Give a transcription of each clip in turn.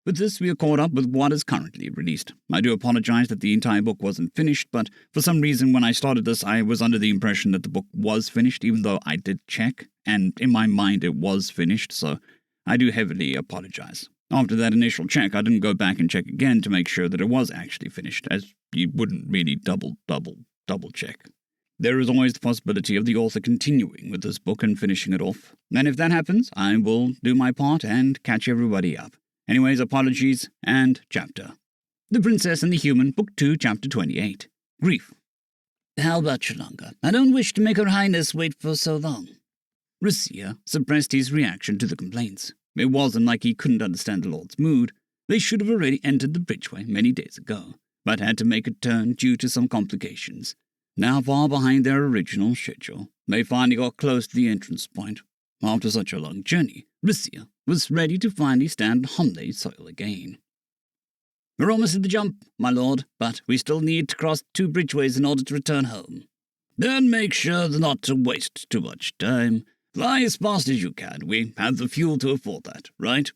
With this, we are caught up with what is currently released. I do apologize that the entire book wasn't finished, but for some reason when I started this, I was under the impression that the book was finished, even though I did check, and in my mind it was finished, so I do heavily apologize. After that initial check, I didn't go back and check again to make sure that it was actually finished, as you wouldn't really double check. There is always the possibility of the author continuing with this book and finishing it off, and if that happens, I will do my part and catch everybody up. Anyways, apologies, and chapter. The Princess and the Human, Book 2, Chapter 28. Grief. How much longer? I don't wish to make Her Highness wait for so long. Rissia suppressed his reaction to the complaints. It wasn't like he couldn't understand the Lord's mood. They should have already entered the bridgeway many days ago, but had to make a turn due to some complications. Now far behind their original schedule, they finally got close to the entrance point. After such a long journey, Rissia was ready to finally stand on Humley soil again. We're almost at the jump, my lord, but we still need to cross 2 bridgeways in order to return home. Then make sure not to waste too much time. Fly as fast as you can. We have the fuel to afford that, right?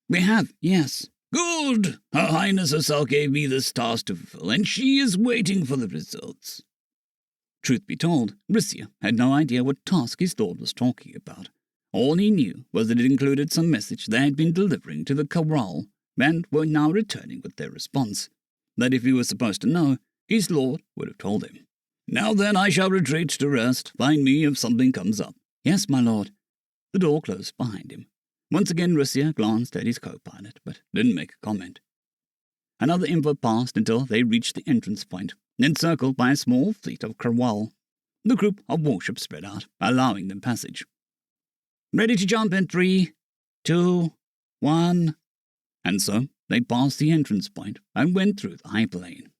We have, yes. Good! Her Highness herself gave me this task to fulfill, and she is waiting for the results. Truth be told, Rissia had no idea what task his lord was talking about. All he knew was that it included some message they had been delivering to the Cabral, and were now returning with their response. That if he was supposed to know, his lord would have told him. Now then, I shall retreat to rest. Find me if something comes up. Yes, my lord. The door closed behind him. Once again, Rissia glanced at his co-pilot, but didn't make a comment. Another info passed until they reached the entrance point, encircled by a small fleet of Krawal. The group of warships spread out, allowing them passage. Ready to jump in 3, 2, 1. And so they passed the entrance point and went through the hyperlane.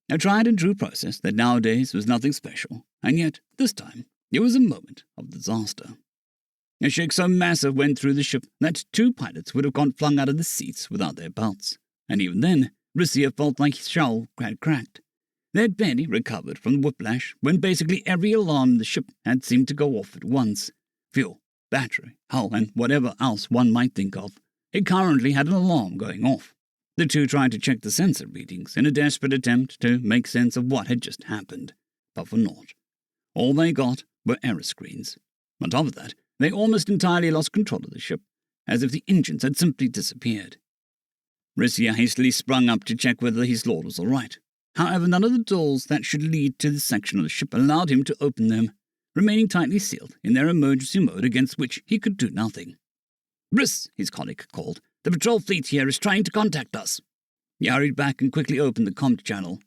A tried-and-true process that nowadays was nothing special, and yet, this time, it was a moment of disaster. A shake so massive went through the ship that 2 pilots would have gone flung out of the seats without their belts, and even then, Rissia felt like his shell had cracked. They had barely recovered from the whiplash when basically every alarm in the ship had seemed to go off at once. Fuel, battery, hull, and whatever else one might think of. It currently had an alarm going off. The 2 tried to check the sensor readings in a desperate attempt to make sense of what had just happened, but for naught. All they got were error screens. On top of that, they almost entirely lost control of the ship, as if the engines had simply disappeared. Rissia hastily sprung up to check whether his lord was all right. However, none of the doors that should lead to this section of the ship allowed him to open them, remaining tightly sealed in their emergency mode against which he could do nothing. "Briss," his colleague called. "The patrol fleet here is trying to contact us." He hurried back and quickly opened the comm channel.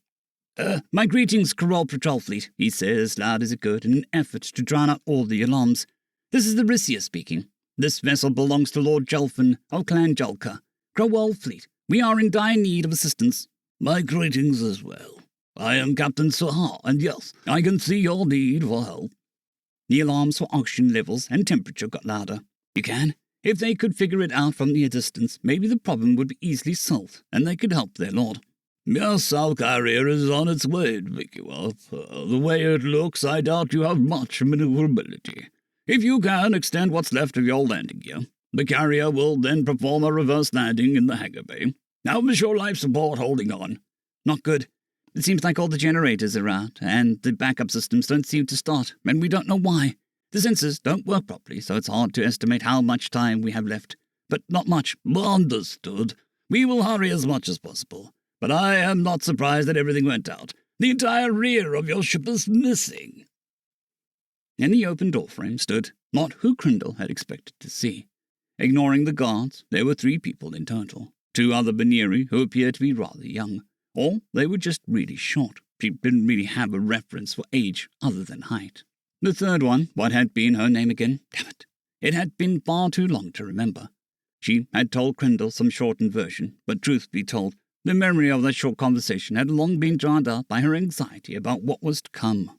My greetings, Krawal Patrol Fleet," he said as loud as he could in an effort to drown out all the alarms. "This is the Rissia speaking. This vessel belongs to Lord Jelfin of Clan Jalka. Krawal Fleet, we are in dire need of assistance." My greetings as well. I am Captain Sahar, and yes, I can see your need for help. The alarms for oxygen levels and temperature got louder. You can? If they could figure it out from the distance, maybe the problem would be easily solved, and they could help their lord. Yes, our carrier is on its way to pick you up. The way it looks, I doubt you have much maneuverability. If you can, extend what's left of your landing gear. The carrier will then perform a reverse landing in the hangar bay. How is your life support holding on? Not good. It seems like all the generators are out, and the backup systems don't seem to start, and we don't know why. The sensors don't work properly, so it's hard to estimate how much time we have left. But not much. Understood. We will hurry as much as possible. But I am not surprised that everything went out. The entire rear of your ship is missing. In the open doorframe stood not who Crindle had expected to see. Ignoring the guards, there were 3 people in total. 2 other Baniri who appeared to be rather young, or they were just really short. She didn't really have a reference for age other than height. The third one, what had been her name again? Damn it. It had been far too long to remember. She had told Crindle some shortened version, but truth be told, the memory of that short conversation had long been drowned out by her anxiety about what was to come.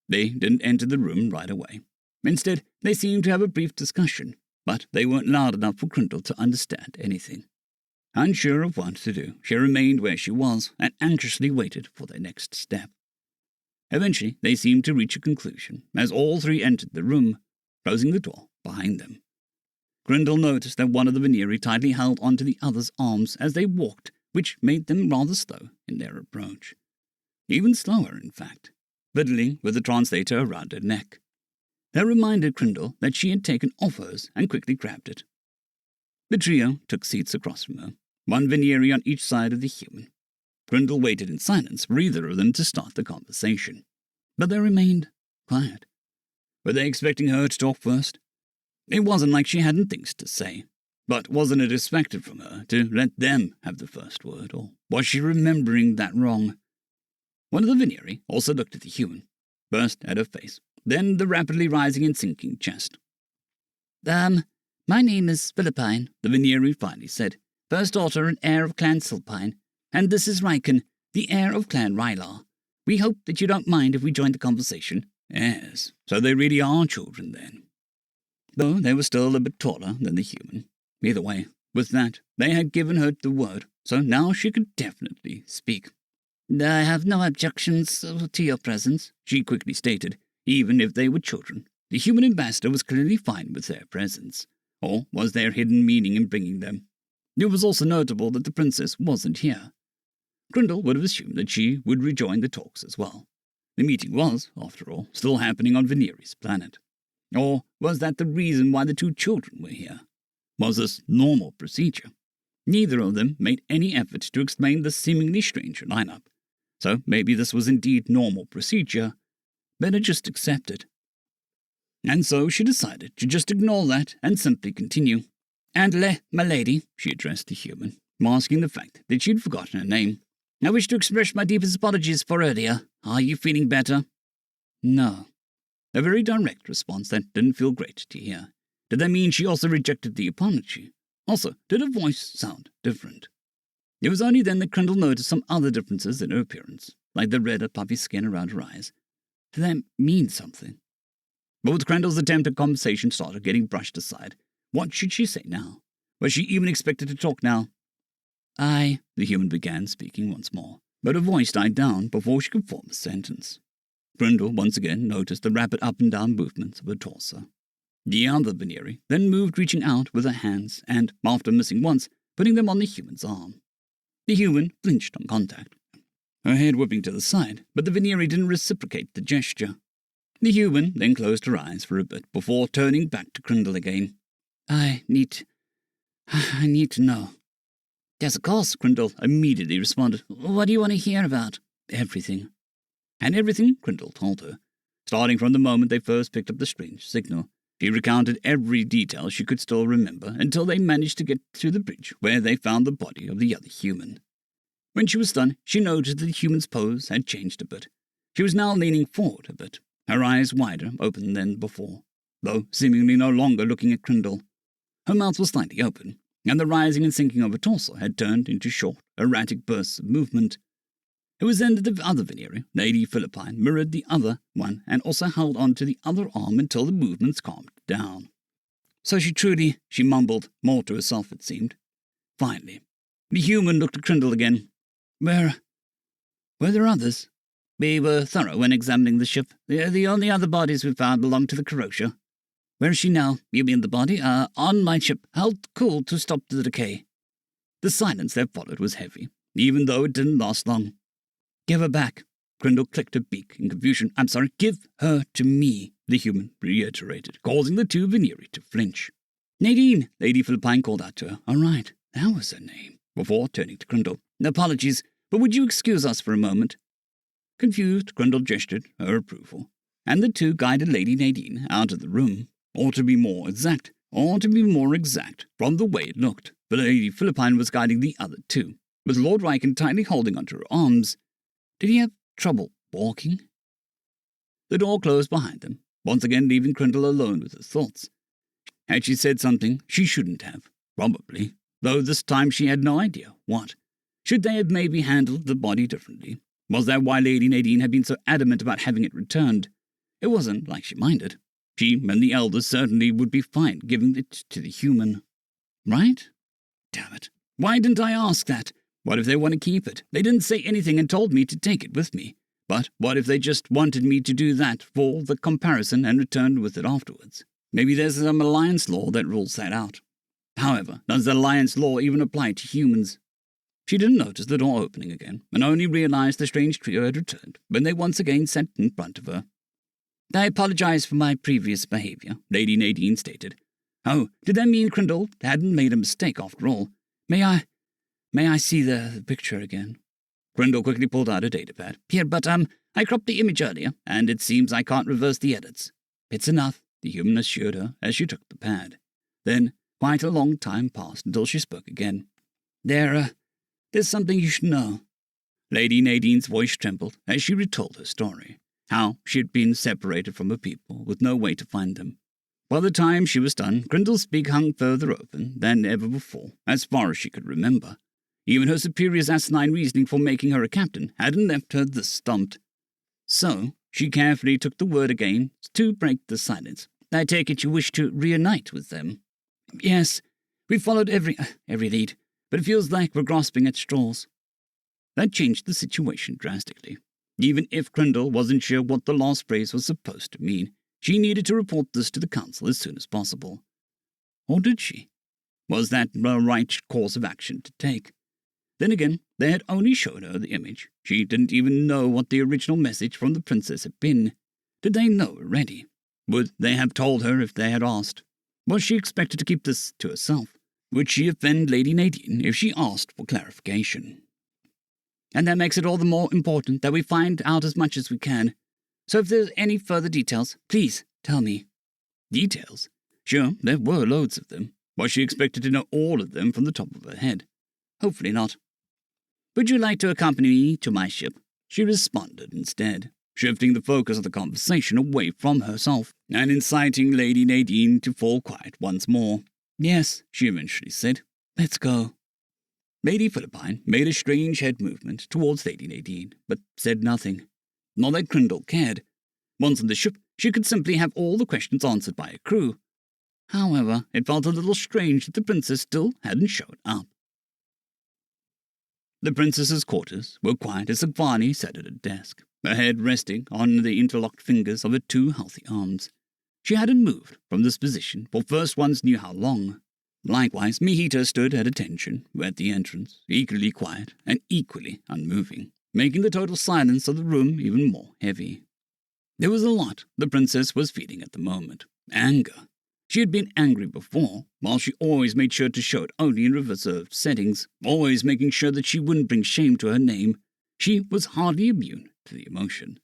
They didn't enter the room right away. Instead, they seemed to have a brief discussion, but they weren't loud enough for Crindle to understand anything. Unsure of what to do, she remained where she was and anxiously waited for their next step. Eventually, they seemed to reach a conclusion as all 3 entered the room, closing the door behind them. Grindel noticed that one of the Veneri tightly held onto the other's arms as they walked, which made them rather slow in their approach. Even slower, in fact, fiddling with the translator around her neck. That reminded Grindel that she had taken off hers and quickly grabbed it. The trio took seats across from her, one Veneri on each side of the human. Grindel waited in silence for either of them to start the conversation, but they remained quiet. Were they expecting her to talk first? It wasn't like she hadn't things to say, but wasn't it expected from her to let them have the first word, or was she remembering that wrong? One of the Veneri also looked at the human, first at her face, then the rapidly rising and sinking chest. My name is Philippine, the Veneri finally said, first daughter and heir of Clan Silpine, and this is Raccoon, the heir of Clan Rylar. We hope that you don't mind if we join the conversation. Yes, so they really are children then. Though they were still a bit taller than the human. Either way, with that, they had given her the word, so now she could definitely speak. I have no objections to your presence, she quickly stated, even if they were children. The human ambassador was clearly fine with their presence. Or was there hidden meaning in bringing them? It was also notable that the princess wasn't here. Grindel would have assumed that she would rejoin the talks as well. The meeting was, after all, still happening on Veneri's planet. Or was that the reason why the two children were here? Was this normal procedure? Neither of them made any effort to explain the seemingly strange lineup. So maybe this was indeed normal procedure. Better just accept it. And so she decided to just ignore that and simply continue. And my lady, she addressed the human, masking the fact that she'd forgotten her name. I wish to express my deepest apologies for earlier. Are you feeling better? No. A very direct response that didn't feel great to hear. Did that mean she also rejected the apology? Also, did her voice sound different? It was only then that Grindel noticed some other differences in her appearance, like the red of puffy skin around her eyes. Did that mean something? But with Grendel's attempt at conversation started getting brushed aside, what should she say now? Was she even expected to talk now? The human began speaking once more, but her voice died down before she could form a sentence. Grindel once again noticed the rapid up and down movements of her torso. The other Veneri then moved, reaching out with her hands and, after missing once, putting them on the human's arm. The human flinched on contact, her head whipping to the side, but the Veneri didn't reciprocate the gesture. The human then closed her eyes for a bit before turning back to Grindel again. I need to know. Yes, of course, Grindel immediately responded. What do you want to hear about? Everything. And everything, Grindel told her. Starting from the moment they first picked up the strange signal, she recounted every detail she could still remember until they managed to get to the bridge where they found the body of the other human. When she was done, she noticed that the human's pose had changed a bit. She was now leaning forward a bit, her eyes wider open than before, though seemingly no longer looking at Grindel. Her mouth was slightly open, and the rising and sinking of her torso had turned into short, erratic bursts of movement. It was then that the other Veneri, Lady Philippine, mirrored the other one and also held on to the other arm until the movements calmed down. So she mumbled, more to herself it seemed. Finally, the human looked at Grindel again. Were there others? We were thorough when examining the ship. The only other bodies we found belonged to the Karosha. Where is she now? You mean the body? On my ship, held cool to stop the decay. The silence that followed was heavy, even though it didn't last long. Give her back. Grindel clicked her beak in confusion. I'm sorry, give her to me, the human reiterated, causing the two Veneri to flinch. Nadine, Lady Philippine called out to her. All right, that was her name, before turning to Grindel. Apologies, but would you excuse us for a moment? Confused, Grindel gestured her approval, and the two guided Lady Nadine out of the room. Or to be more exact, from the way it looked, the Lady Philippine was guiding the other two, with Lord Raccoon tightly holding onto her arms. Did he have trouble walking? The door closed behind them, once again leaving Grindel alone with her thoughts. Had she said something she shouldn't have? Probably, though this time she had no idea what. Should they have maybe handled the body differently? Was that why Lady Nadine had been so adamant about having it returned? It wasn't like she minded. She and the elders certainly would be fine giving it to the human. Right? Damn it. Why didn't I ask that? What if they want to keep it? They didn't say anything and told me to take it with me. But what if they just wanted me to do that for the comparison and returned with it afterwards? Maybe there's some alliance law that rules that out. However, does the alliance law even apply to humans? She didn't notice the door opening again, and only realized the strange trio had returned when they once again sat in front of her. I apologize for my previous behavior, Lady Nadine stated. Oh, did that mean Grindel hadn't made a mistake after all? May I see the picture again? Grindel quickly pulled out a datapad. Here, but I cropped the image earlier, and it seems I can't reverse the edits. It's enough, the human assured her as she took the pad. Then, quite a long time passed until she spoke again. There's something you should know. Lady Nadine's voice trembled as she retold her story, how she had been separated from her people with no way to find them. By the time she was done, Grindel's beak hung further open than ever before, as far as she could remember. Even her superior's asinine reasoning for making her a captain hadn't left her this stumped. So, she carefully took the word again to break the silence. I take it you wish to reunite with them? Yes, we've followed every lead, but it feels like we're grasping at straws. That changed the situation drastically. Even if Grindel wasn't sure what the last phrase was supposed to mean, she needed to report this to the council as soon as possible. Or did she? Was that the right course of action to take? Then again, they had only shown her the image. She didn't even know what the original message from the princess had been. Did they know already? Would they have told her if they had asked? Was she expected to keep this to herself? Would she offend Lady Nadine if she asked for clarification? And that makes it all the more important that we find out as much as we can. So if there's any further details, please tell me. Details? Sure, there were loads of them. Was she expected to know all of them from the top of her head? Hopefully not. Would you like to accompany me to my ship? She responded instead, shifting the focus of the conversation away from herself and inciting Lady Nadine to fall quiet once more. Yes, she eventually said. Let's go. Lady Philippine made a strange head movement towards Lady Nadine, but said nothing. Not that Grindel cared. Once on the ship, she could simply have all the questions answered by a crew. However, it felt a little strange that the princess still hadn't shown up. The princess's quarters were quiet as Sevaren sat at a desk, her head resting on the interlocked fingers of her two healthy arms. She hadn't moved from this position for first ones knew how long. Likewise, Mihita stood at attention at the entrance, equally quiet and equally unmoving, making the total silence of the room even more heavy. There was a lot the princess was feeling at the moment. Anger. She had been angry before, while she always made sure to show it only in reserved settings, always making sure that she wouldn't bring shame to her name. She was hardly immune to the emotion.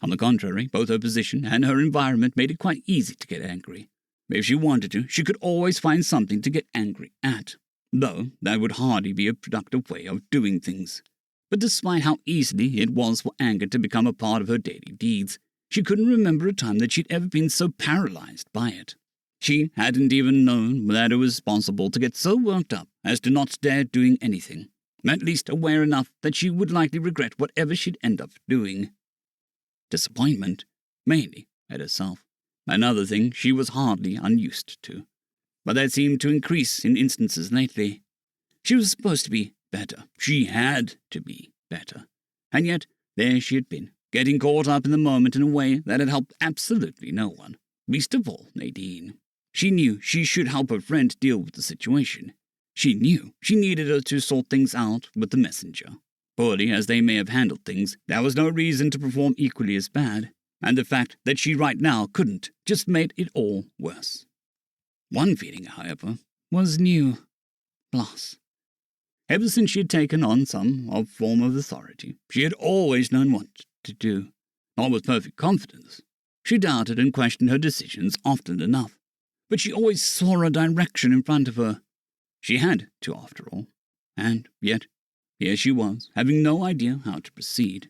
On the contrary, both her position and her environment made it quite easy to get angry. If she wanted to, she could always find something to get angry at, though that would hardly be a productive way of doing things. But despite how easily it was for anger to become a part of her daily deeds, she couldn't remember a time that she'd ever been so paralyzed by it. She hadn't even known that it was possible to get so worked up as to not dare doing anything, at least aware enough that she would likely regret whatever she'd end up doing. Disappointment, mainly at herself. Another thing she was hardly unused to, but that seemed to increase in instances lately. She was supposed to be better. She had to be better. And yet, there she had been, getting caught up in the moment in a way that had helped absolutely no one, least of all Nadine. She knew she should help her friend deal with the situation. She knew she needed her to sort things out with the messenger. Poorly as they may have handled things, there was no reason to perform equally as bad, and the fact that she right now couldn't just made it all worse. One feeling, however, was new. Loss. Ever since she had taken on some form of authority, she had always known what to do, not with perfect confidence. She doubted and questioned her decisions often enough, but she always saw a direction in front of her. She had to, after all, and yet here she was, having no idea how to proceed.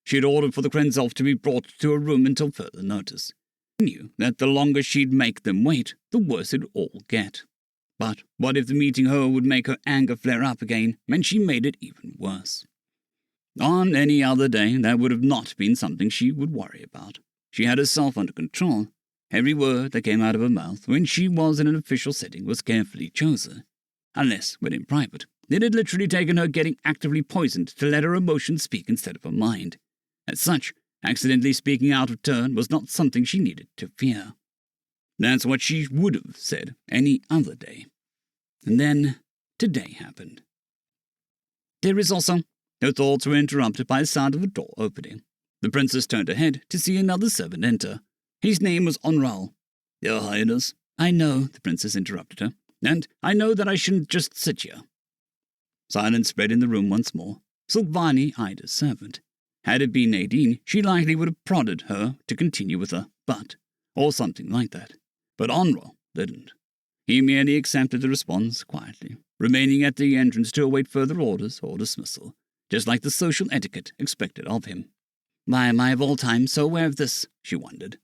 She had ordered for the Krenzelf to be brought to her room until further notice. She knew that the longer she'd make them wait, the worse it would all get. But what if the meeting her would make her anger flare up again, and she made it even worse? On any other day, that would have not been something she would worry about. She had herself under control. Every word that came out of her mouth when she was in an official setting was carefully chosen. Unless, when in private, it had literally taken her getting actively poisoned to let her emotions speak instead of her mind. As such, accidentally speaking out of turn was not something she needed to fear. That's what she would have said any other day. And then today happened. There is also... Her thoughts were interrupted by the sound of a door opening. The princess turned her head to see another servant enter. His name was Onral. Your Highness. I know, the princess interrupted her, and I know that I shouldn't just sit here. Silence spread in the room once more. Silvani eyed her servant. Had it been Nadine, she likely would have prodded her to continue with her but, or something like that. But Onral didn't. He merely accepted the response quietly, remaining at the entrance to await further orders or dismissal, just like the social etiquette expected of him. Why am I of all time so aware of this? She wondered.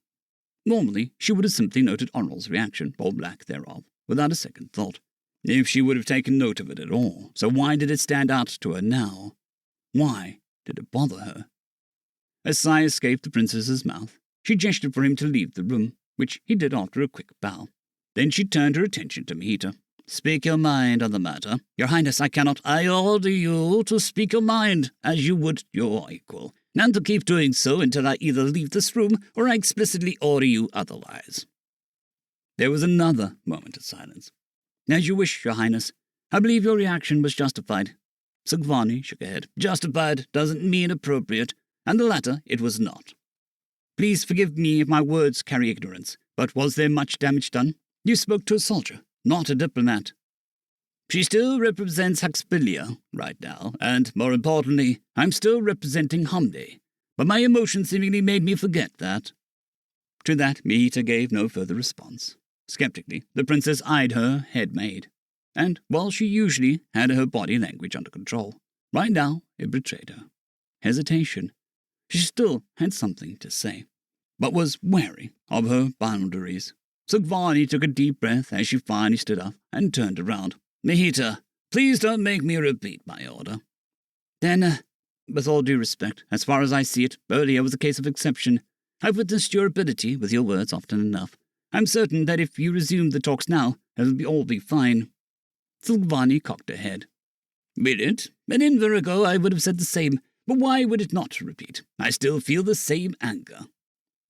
Normally, she would have simply noted Onral's reaction, or lack thereof, without a second thought, if she would have taken note of it at all. So why did it stand out to her now? Why did it bother her? A sigh escaped the princess's mouth. She gestured for him to leave the room, which he did after a quick bow. Then she turned her attention to Mahita. Speak your mind on the matter. Your Highness, I cannot. I order you to speak your mind, as you would your equal, and to keep doing so until I either leave this room or I explicitly order you otherwise. There was another moment of silence. As you wish, Your Highness. I believe your reaction was justified. Silvani shook her head. Justified doesn't mean appropriate, and the latter it was not. Please forgive me if my words carry ignorance, but was there much damage done? You spoke to a soldier, not a diplomat. She still represents Haxpilia right now, and, more importantly, I'm still representing Humney. But my emotion seemingly made me forget that. To that, Mahita gave no further response. Skeptically, the princess eyed her head maid. And, while she usually had her body language under control, right now it betrayed her. Hesitation. She still had something to say, but was wary of her boundaries. Silvani took a deep breath as she finally stood up and turned around. Mahita, please don't make me repeat my order. Then, with all due respect, as far as I see it, earlier was a case of exception. I've witnessed your ability with your words often enough. I'm certain that if you resume the talks now, it'll all be fine. Silvani cocked her head. Will it? And in Virago I would have said the same, but why would it not repeat? I still feel the same anger.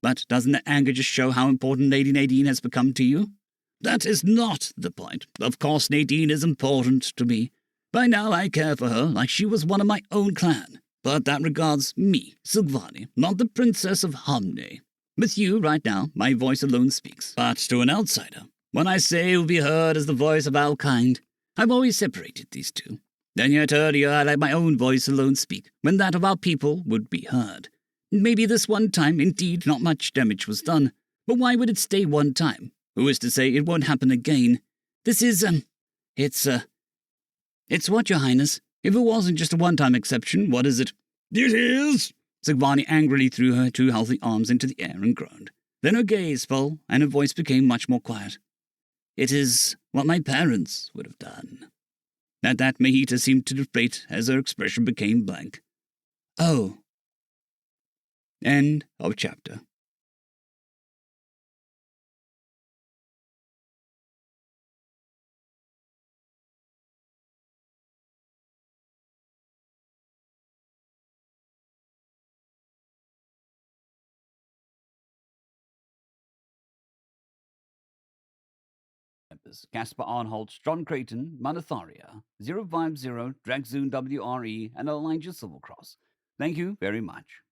But doesn't that anger just show how important Lady Nadine has become to you? That is not the point. Of course Nadine is important to me. By now I care for her like she was one of my own clan. But that regards me, Silvani, not the Princess of Humney. With you right now, my voice alone speaks. But to an outsider, when I say it will be heard as the voice of our kind, I've always separated these two. And yet earlier I let my own voice alone speak, when that of our people would be heard. Maybe this one time, indeed, not much damage was done. But why would it stay one time? Who is to say it won't happen again? This is, It's what, Your Highness? If it wasn't just a one-time exception, what is it? It is! Silvani angrily threw her two healthy arms into the air and groaned. Then her gaze fell, and her voice became much more quiet. It is what my parents would have done. At that, Mahita seemed to deflate as her expression became blank. Oh. End of chapter. Casper Arnholtz, John Creighton, Manathayria, 050, Dragzoon W.R.E, and Elijah Silvercross. Thank you very much.